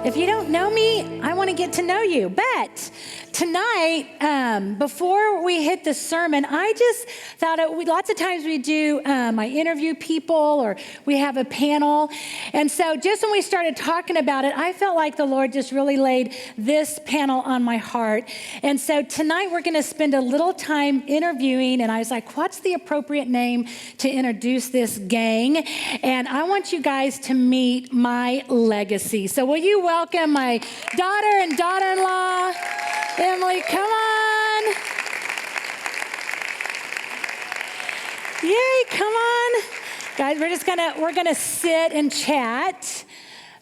If you don't know me, I want to get to know you. But tonight, before we hit the sermon, I just thought lots of times we do, I interview people or we have a panel. And so just when we started talking about it, I felt like the Lord just really laid this panel on my heart. And so tonight we're going to spend a little time interviewing. And I was like, what's the appropriate name to introduce this gang? And I want you guys to meet my legacy. So will you welcome my daughter and daughter-in-law, Emily? Come on. Yay, come on. Guys, we're gonna sit and chat.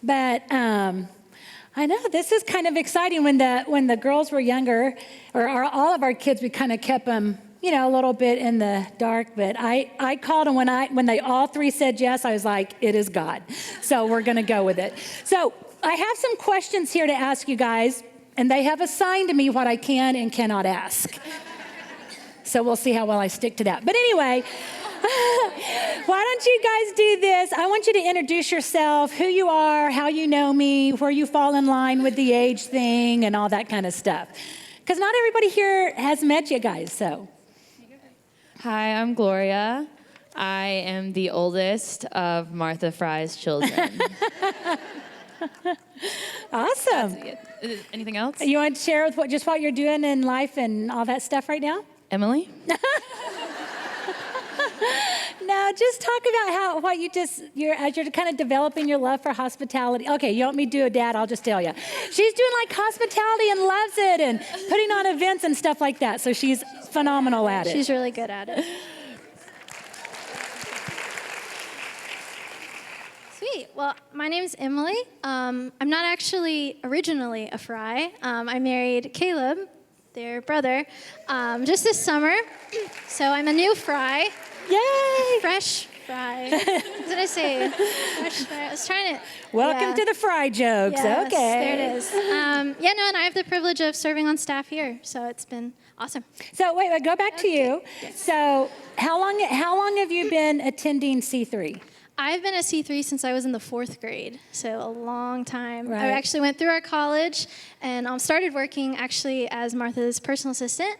But I know this is kind of exciting. When the girls were younger, or all of our kids, we kind of kept them, a little bit in the dark. But I called them when they all three said yes. I was like, it is God. So we're gonna go with it. So I have some questions here to ask you guys, and they have assigned to me what I can and cannot ask. So we'll see how well I stick to that. But anyway, why don't you guys do this? I want you to introduce yourself, who you are, how you know me, where you fall in line with the age thing and all that kind of stuff. Because not everybody here has met you guys, so. Hi, I'm Gloria. I am the oldest of Martha Fry's children. Awesome. Anything else? You want to share with what you're doing in life and all that stuff right now? Emily? No, just talk about as you're kind of developing your love for hospitality. Okay, you want me to do a dad? I'll just tell you. She's doing like hospitality and loves it and putting on events and stuff like that. So she's phenomenal at it. She's really good at it. Sweet. Well, my name's Emily. I'm not actually originally a Fry. I married Caleb, their brother, just this summer. So I'm a new Fry. Yay! Fresh Fry. What did I say? Fresh Fry. I was trying to. Welcome to the Fry jokes. Yes, okay. There it is. And I have the privilege of serving on staff here, so it's been awesome. So wait, go back to you. Yes. So how long have you been attending C3? I've been at C3 since I was in the 4th grade, so a long time. Right. I actually went through our college and started working actually as Martha's personal assistant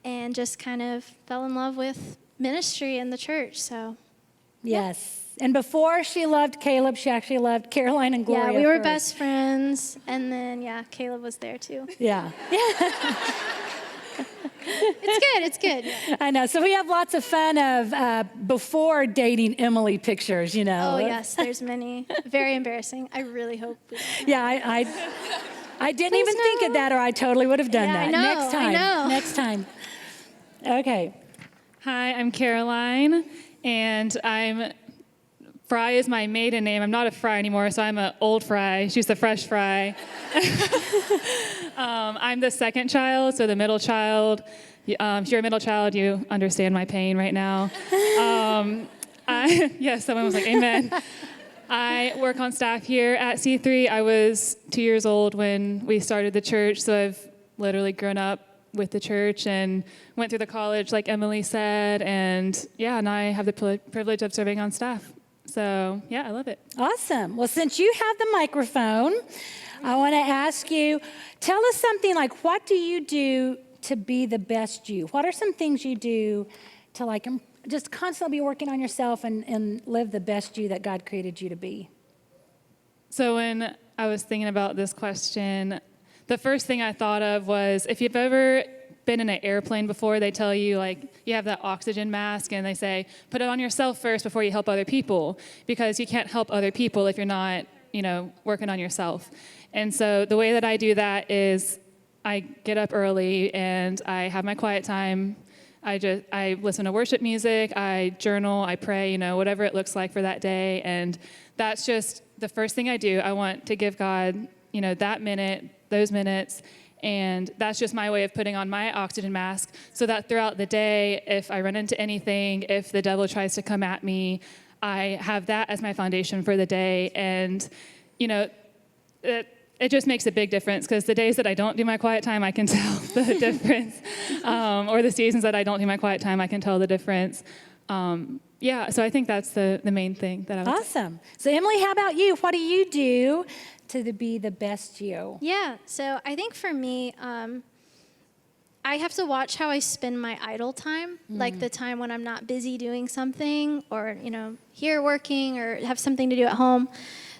and just kind of fell in love with ministry in the church, so. Yes. And before she loved Caleb, she actually loved Caroline and Gloria. Yeah, we were first. best friends, and then, Caleb was there too. Yeah. It's good. I know. So we have lots of fun of before dating Emily pictures, Oh, yes, there's many. Very embarrassing. I really hope we don't. Yeah, I didn't even think of that, or I totally would have done that. I know, Next time. I know. Next time. Okay. Hi, I'm Caroline, and Fry is my maiden name. I'm not a Fry anymore, so I'm an old Fry. She's the fresh Fry. I'm the second child, so the middle child. If you're a middle child, you understand my pain right now. Yes, someone was like, amen. I work on staff here at C3. I was 2 years old when we started the church, so I've literally grown up with the church and went through the college, like Emily said, and now I have the privilege of serving on staff. So, I love it. Awesome. Well, since you have the microphone, I want to ask you, tell us something like, what do you do to be the best you? What are some things you do to just constantly be working on yourself and live the best you that God created you to be? So when I was thinking about this question, the first thing I thought of was, if you've ever been in an airplane before, they tell you, you have that oxygen mask, and they say, put it on yourself first before you help other people, because you can't help other people if you're not, working on yourself. And so the way that I do that is I get up early, and I have my quiet time. I listen to worship music, I journal, I pray, whatever it looks like for that day. And that's just the first thing I do. I want to give God, that minute, those minutes, and that's just my way of putting on my oxygen mask so that throughout the day, if I run into anything, if the devil tries to come at me, I have that as my foundation for the day. And, it just makes a big difference, because the days that I don't do my quiet time, I can tell the difference. Or the seasons that I don't do my quiet time, I can tell the difference. Yeah, so I think that's the main thing that I would say. Awesome. So Emily, how about you? What do you do to be the best you? Yeah, so I think for me, I have to watch how I spend my idle time, like the time when I'm not busy doing something or, here working or have something to do at home.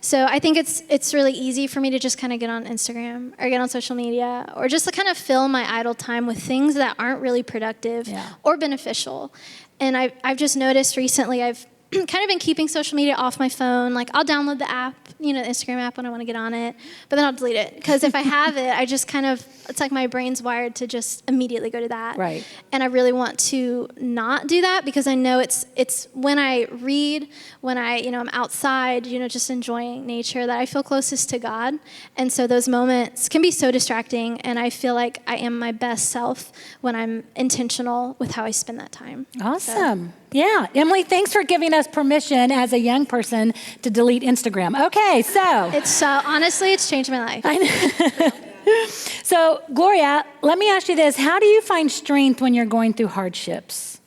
So I think it's really easy for me to just kind of get on Instagram or get on social media or just to kind of fill my idle time with things that aren't really productive or beneficial. And I've just noticed recently I've kind of been keeping social media off my phone. Like I'll download the app, the Instagram app when I want to get on it, but then I'll delete it. Because if I have it, I just it's like my brain's wired to just immediately go to that. Right. And I really want to not do that because I know it's when I read, when I'm outside, just enjoying nature that I feel closest to God. And so those moments can be so distracting. And I feel like I am my best self when I'm intentional with how I spend that time. Awesome. So. Yeah. Emily, thanks for giving us permission as a young person to delete Instagram. Okay, so. Honestly, it's changed my life. I know. So, Gloria, let me ask you this. How do you find strength when you're going through hardships?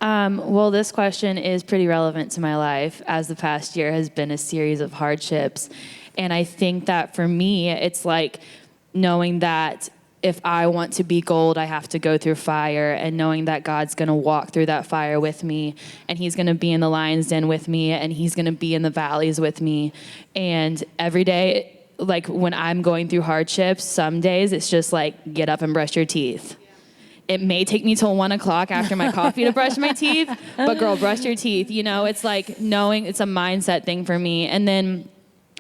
Well, this question is pretty relevant to my life, as the past year has been a series of hardships. And I think that for me, it's like knowing that if I want to be gold, I have to go through fire, and knowing that God's going to walk through that fire with me, and he's going to be in the lion's den with me, and he's going to be in the valleys with me. And every day, like when I'm going through hardships, some days it's just like, get up and brush your teeth. It may take me till 1 o'clock after my coffee to brush my teeth, but girl, brush your teeth. It's like knowing it's a mindset thing for me. And then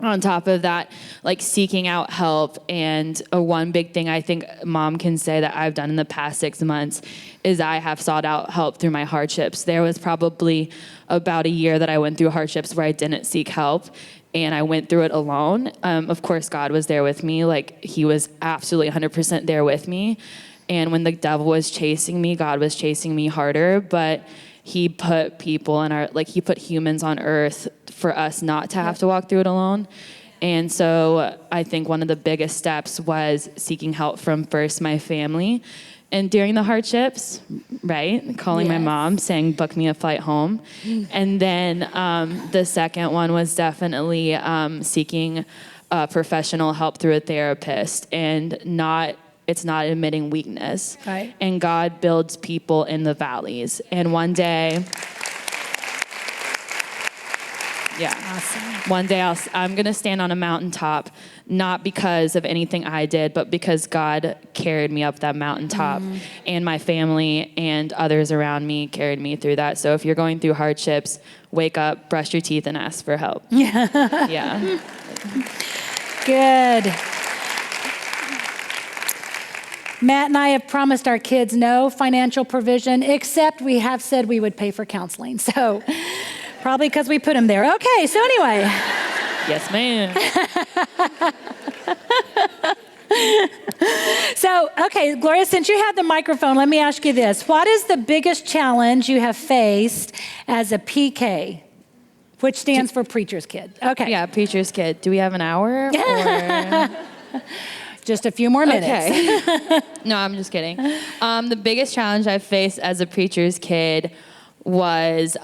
on top of that, like seeking out help. And one big thing I think Mom can say that I've done in the past 6 months is I have sought out help through my hardships. There was probably about a year that I went through hardships where I didn't seek help, and I went through it alone. Of course, God was there with me. Like he was absolutely 100% there with me. And when the devil was chasing me, God was chasing me harder, but he put people he put humans on earth for us not to have to walk through it alone. And so I think one of the biggest steps was seeking help from first my family. And during the hardships, right, calling my mom, saying, book me a flight home. And then the second one was definitely seeking professional help through a therapist, and it's not admitting weakness. Right. And God builds people in the valleys. And one day, Awesome. one day I'm going to stand on a mountaintop, not because of anything I did, but because God carried me up that mountaintop, and my family and others around me carried me through that. So if you're going through hardships, wake up, brush your teeth, and ask for help. Yeah. Good. Matt and I have promised our kids no financial provision, except we have said we would pay for counseling. So probably because we put them there. Okay, so anyway. Yes, ma'am. So, okay, Gloria, since you have the microphone, let me ask you this. What is the biggest challenge you have faced as a PK, which stands for preacher's kid? Okay. Yeah, preacher's kid. Do we have an hour? Or? Just a few more minutes. Okay. No, I'm just kidding. The biggest challenge I faced as a preacher's kid was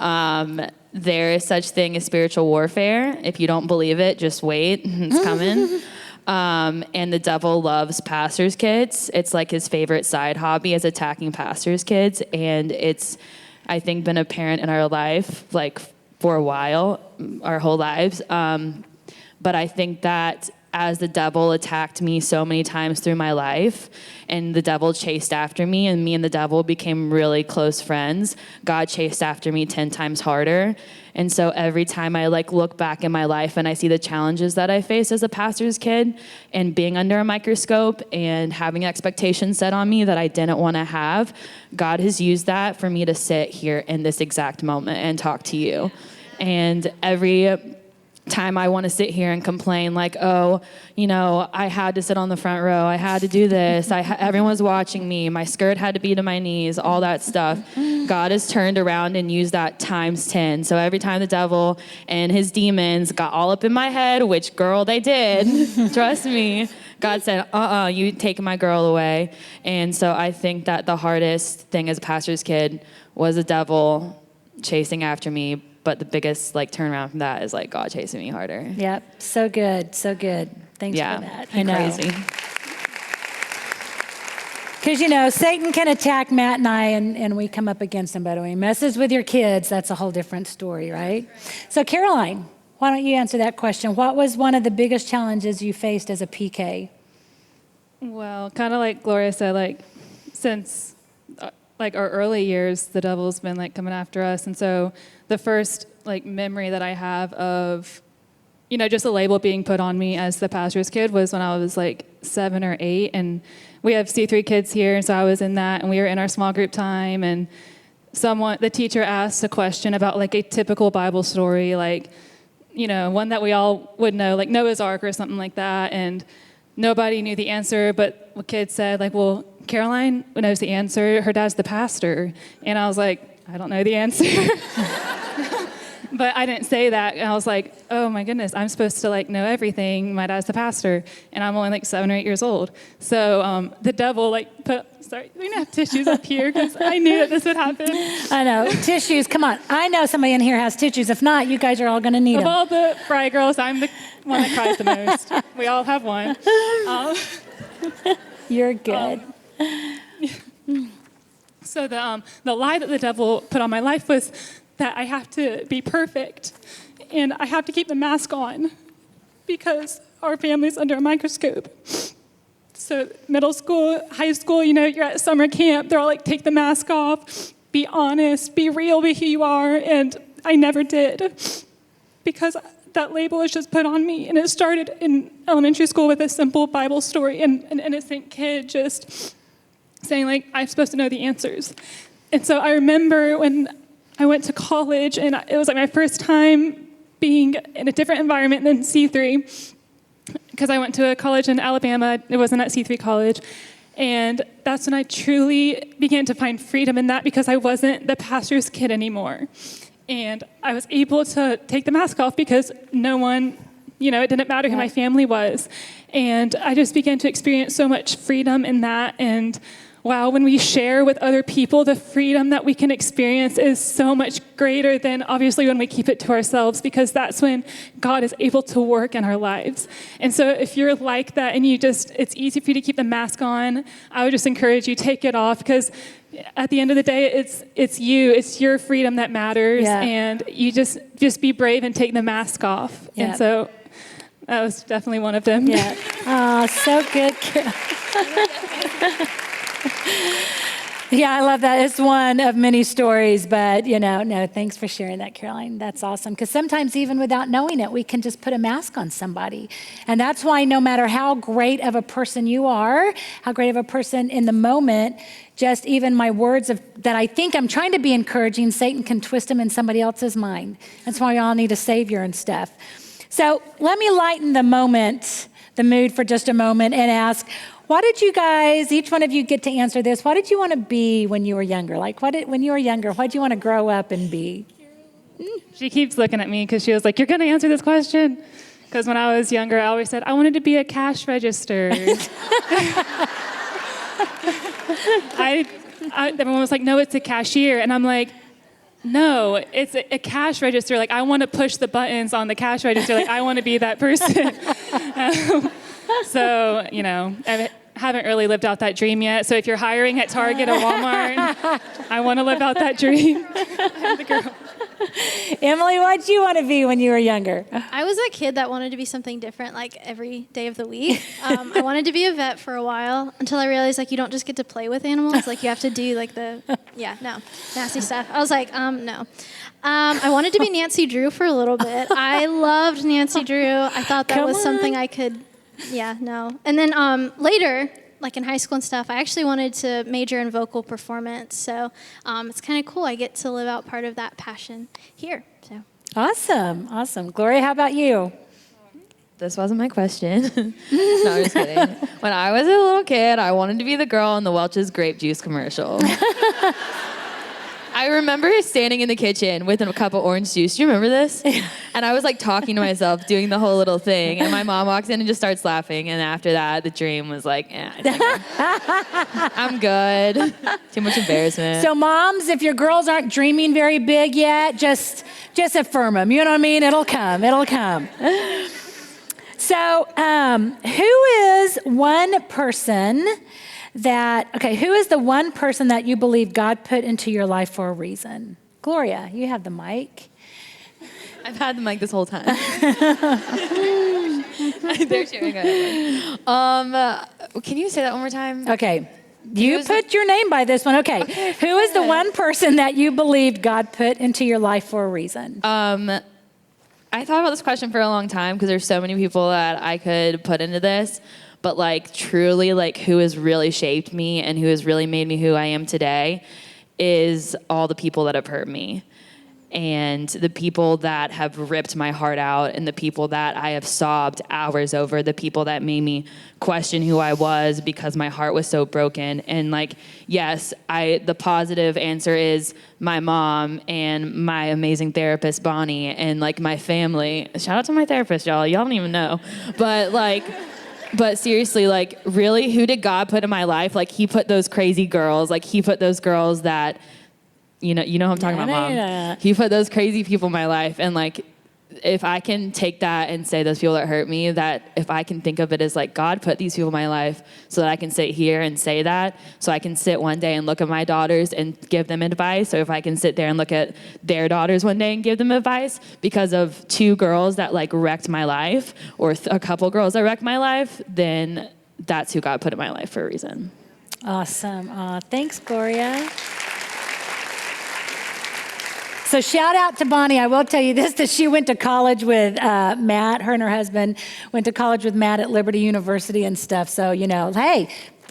there is such thing as spiritual warfare. If you don't believe it, just wait. It's coming. And the devil loves pastors' kids. It's like his favorite side hobby is attacking pastors' kids. And it's, I think, been apparent in our life, like for a while, our whole lives. But I think that as the devil attacked me so many times through my life, and the devil chased after me, and me and the devil became really close friends, God chased after me 10 times harder. And so every time I look back in my life and I see the challenges that I faced as a pastor's kid, and being under a microscope and having expectations set on me that I didn't want to have, God has used that for me to sit here in this exact moment and talk to you. And every time I want to sit here and complain like, oh, I had to sit on the front row. I had to do this. Everyone's watching me. My skirt had to be to my knees, all that stuff. God has turned around and used that times 10. So every time the devil and his demons got all up in my head, which girl they did, trust me, God said, you taking my girl away. And so I think that the hardest thing as a pastor's kid was the devil chasing after me, but the biggest like turnaround from that is like God chasing me harder. Yep. So good. So good. Thanks for that. I know. Crazy. Because, Satan can attack Matt and I, and we come up against him. But when he messes with your kids, that's a whole different story, right? So, Caroline, why don't you answer that question? What was one of the biggest challenges you faced as a PK? Well, kind of like Gloria said, like since like our early years, the devil's been like coming after us. And so the first like memory that I have of, just a label being put on me as the pastor's kid was when I was like 7 or 8. And we have C3 kids here, and so I was in that, and we were in our small group time, and the teacher asked a question about like a typical Bible story, like, one that we all would know, like Noah's Ark or something like that, and nobody knew the answer, but the kid said, like, well, Caroline knows the answer, her dad's the pastor, and I was like, I don't know the answer. But I didn't say that, and I was like, oh my goodness, I'm supposed to like know everything. My dad's the pastor, and I'm only like 7 or 8 years old. So the devil like we didn't have tissues up here because I knew that this would happen. I know, tissues, come on. I know somebody in here has tissues. If not, you guys are all going to need them. Of all the fry girls, I'm the one that cries the most. We all have one. You're good. So the lie that the devil put on my life was that I have to be perfect and I have to keep the mask on because our family's under a microscope. So middle school, high school, you're at summer camp. They're all like, take the mask off, be honest, be real, be who you are. And I never did because that label was just put on me. And it started in elementary school with a simple Bible story and an innocent kid just saying like, I'm supposed to know the answers. And so I remember when I went to college, and it was like my first time being in a different environment than C3, because I went to a college in Alabama. It wasn't at C3 college. And that's when I truly began to find freedom in that, because I wasn't the pastor's kid anymore. And I was able to take the mask off because no one, it didn't matter who my family was. And I just began to experience so much freedom in that. And wow, when we share with other people, the freedom that we can experience is so much greater than obviously when we keep it to ourselves, because that's when God is able to work in our lives. And so if you're like that and it's easy for you to keep the mask on, I would just encourage you, take it off, because at the end of the day, it's your freedom that matters. Yeah. And you just be brave and take the mask off. Yeah. And so that was definitely one of them. Yeah. Oh, so good. Yeah, I love that. It's one of many stories, but no, thanks for sharing that, Caroline. That's awesome. Because sometimes even without knowing it, we can just put a mask on somebody. And that's why no matter how great of a person you are, how great of a person in the moment, just even my words that I think I'm trying to be encouraging, Satan can twist them in somebody else's mind. That's why we all need a savior and stuff. So let me lighten the mood for just a moment and ask, what did you guys, each one of you get to answer this, what did you want to be when you were younger? Like, when you were younger, what did you want to grow up and be? She keeps looking at me because she was like, you're going to answer this question? Because when I was younger, I always said, I wanted to be a cash register. Everyone was like, no, it's a cashier. And I'm like, no, it's a cash register. Like, I want to push the buttons on the cash register. Like, I want to be that person. So, I haven't really lived out that dream yet. So if you're hiring at Target or Walmart, I want to live out that dream. I'm the girl. Emily, what did you want to be when you were younger? I was a kid that wanted to be something different, like every day of the week. I wanted to be a vet for a while until I realized, like, you don't just get to play with animals. Like, you have to do, like, nasty stuff. I was like, no. I wanted to be Nancy Drew for a little bit. I loved Nancy Drew. I thought that was something I could, And then later, like in high school and stuff, I actually wanted to major in vocal performance. So it's kind of cool. I get to live out part of that passion here. So Awesome. Gloria, how about you? This wasn't my question. No, I'm just kidding. When I was a little kid, I wanted to be the girl in the Welch's grape juice commercial. I remember standing in the kitchen with a cup of orange juice. Do you remember this? And I was like talking to myself, doing the whole little thing. And my mom walks in and just starts laughing. And after that, the dream was like, I think I'm good. Too much embarrassment. So moms, if your girls aren't dreaming very big yet, just affirm them. You know what I mean? It'll come. It'll come. So who is the one person that you believe God put into your life for a reason? Gloria, you have the mic. I've had the mic this whole time. They're sharing it. Can you say that one more time? Okay. You put your name by this one. Okay. Who is the one person that you believed God put into your life for a reason? I thought about this question for a long time because there's so many people that I could put into this. But like truly, like who has really shaped me and who has really made me who I am today is all the people that have hurt me. And the people that have ripped my heart out, and the people that I have sobbed hours over, the people that made me question who I was because my heart was so broken. And like, yes, the positive answer is my mom and my amazing therapist, Bonnie, and like my family. Shout out to my therapist, y'all. Y'all don't even know. But seriously, like really, who did God put in my life? Like he put those crazy girls, like he put those girls that, you know who I'm talking about, Mom. Yeah. He put those crazy people in my life. And like, if I can take that and say those people that hurt me, that if I can think of it as like God put these people in my life so that I can sit here and say that, so I can sit one day and look at my daughters and give them advice, or if I can sit there and look at their daughters one day and give them advice because of two girls that like wrecked my life, or a couple girls that wrecked my life, then that's who God put in my life for a reason. Awesome. Thanks, Gloria. So shout out to Bonnie. I will tell you this, that she went to college with Matt. Her and her husband went to college with Matt at Liberty University and stuff. So, hey,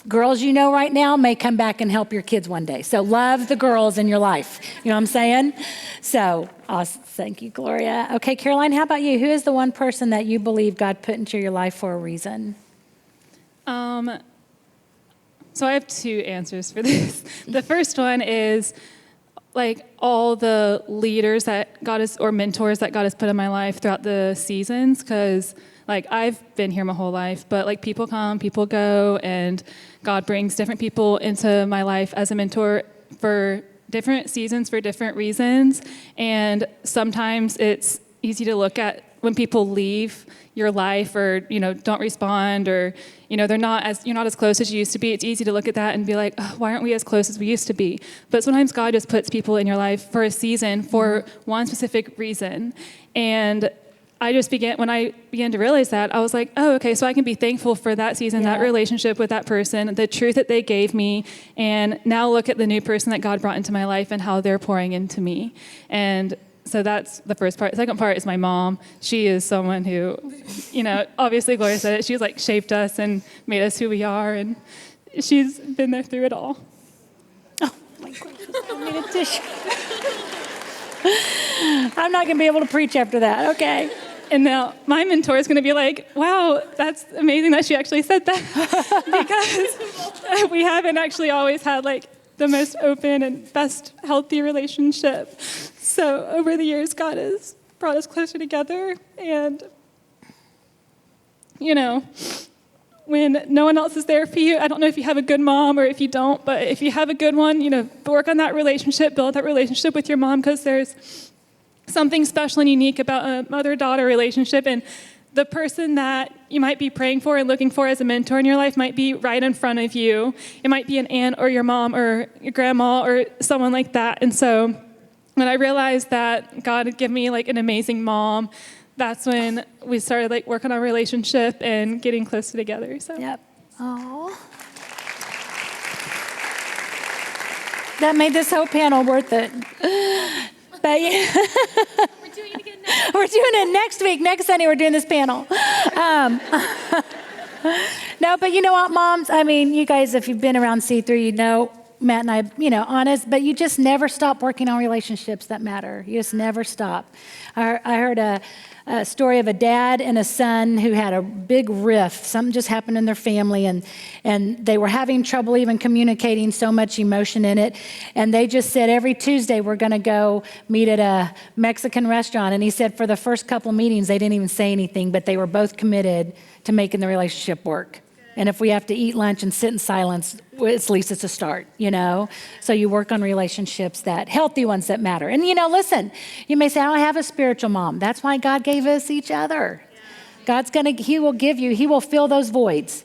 girls you know right now may come back and help your kids one day. So love the girls in your life. You know what I'm saying? So awesome. Thank you, Gloria. Okay, Caroline, how about you? Who is the one person that you believe God put into your life for a reason? So I have two answers for this. The first one is like all the leaders that God has, or mentors that God has put in my life throughout the seasons, because like I've been here my whole life, but like people come, people go, and God brings different people into my life as a mentor for different seasons, for different reasons. And sometimes it's easy to look at when people leave your life, or don't respond, or you're not as close as you used to be. It's easy to look at that and be like, oh, why aren't we as close as we used to be? But sometimes God just puts people in your life for a season, for one specific reason. And when I began to realize that, I was like, oh, okay, so I can be thankful for that season, that relationship with that person, the truth that they gave me, and now look at the new person that God brought into my life and how they're pouring into me. And so that's the first part. The second part is my mom. She is someone who, obviously Gloria said it, she's like shaped us and made us who we are, and she's been there through it all. Oh my gosh, I need a tissue. I'm not going to be able to preach after that. Okay. And now my mentor is going to be like, wow, that's amazing that she actually said that. Because we haven't actually always had like the most open and best healthy relationship. So over the years, God has brought us closer together. And, when no one else is there for you, I don't know if you have a good mom or if you don't, but if you have a good one, work on that relationship, build that relationship with your mom, because there's something special and unique about a mother-daughter relationship. And the person that you might be praying for and looking for as a mentor in your life might be right in front of you. It might be an aunt or your mom or your grandma or someone like that. And so when I realized that God had given me like an amazing mom, that's when we started like working on our relationship and getting closer together. So. Yep. Oh. That made this whole panel worth it. But yeah. We're doing it again next. We're doing it next week. Next Sunday, we're doing this panel. No, but you know what, moms? I mean, you guys, if you've been around C3, Matt and I, honest, but you just never stop working on relationships that matter. You just never stop. I heard a story of a dad and a son who had a big rift. Something just happened in their family, and they were having trouble even communicating, so much emotion in it. And they just said, every Tuesday we're going to go meet at a Mexican restaurant. And he said for the first couple meetings, they didn't even say anything, but they were both committed to making the relationship work. And if we have to eat lunch and sit in silence, well, at least it's a start, So you work on relationships, healthy ones that matter. And, listen, you may say, I don't have a spiritual mom. That's why God gave us each other. He will give you, he will fill those voids,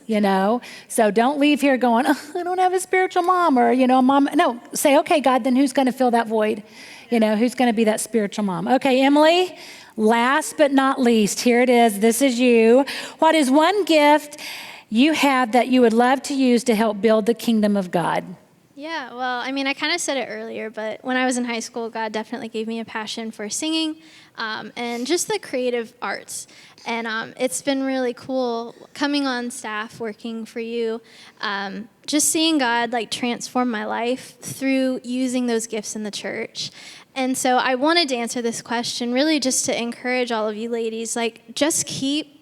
So don't leave here going, I don't have a spiritual mom or, mom. No, say, okay, God, then who's going to fill that void? Who's going to be that spiritual mom? Okay, Emily, last but not least, here it is. This is you. What is one gift you have that you would love to use to help build the kingdom of God? Yeah, well, I kind of said it earlier, but when I was in high school, God definitely gave me a passion for singing and just the creative arts. And it's been really cool coming on staff, working for you, just seeing God transform my life through using those gifts in the church. And so I wanted to answer this question really just to encourage all of you ladies, just keep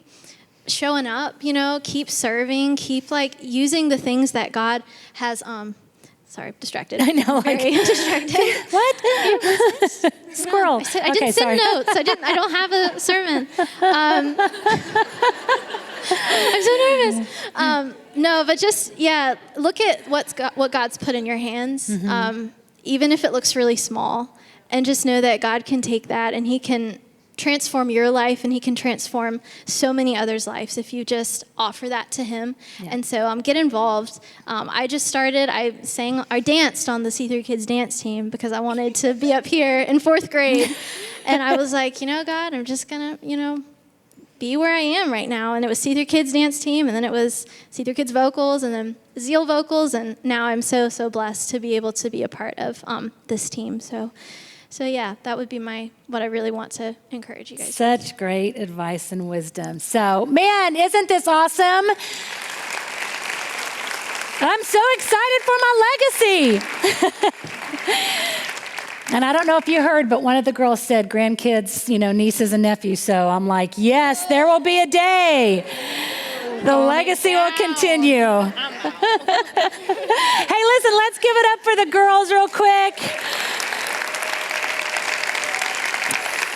showing up, keep serving, keep using the things that God has, sorry, distracted. I know. Very distracted. What? Squirrel. I didn't send notes. I don't have a sermon. I'm so nervous. No, but just, look at what God's put in your hands, even if it looks really small, and just know that God can take that and he can transform your life, and he can transform so many others' lives if you just offer that to him. Yeah. And so get involved. I just started, I danced on the C3 Kids dance team because I wanted to be up here in 4th grade. And I was like, God, I'm just going to, be where I am right now. And it was C3 Kids dance team, and then it was C3 Kids vocals, and then Zeal vocals. And now I'm so, so blessed to be able to be a part of this team. So yeah, that would be what I really want to encourage you guys. Such great advice and wisdom. So, man, isn't this awesome? I'm so excited for my legacy. And I don't know if you heard, but one of the girls said grandkids, nieces and nephews. So I'm like, yes, there will be a day. The legacy will continue. Hey, listen, let's give it up for the girls real quick.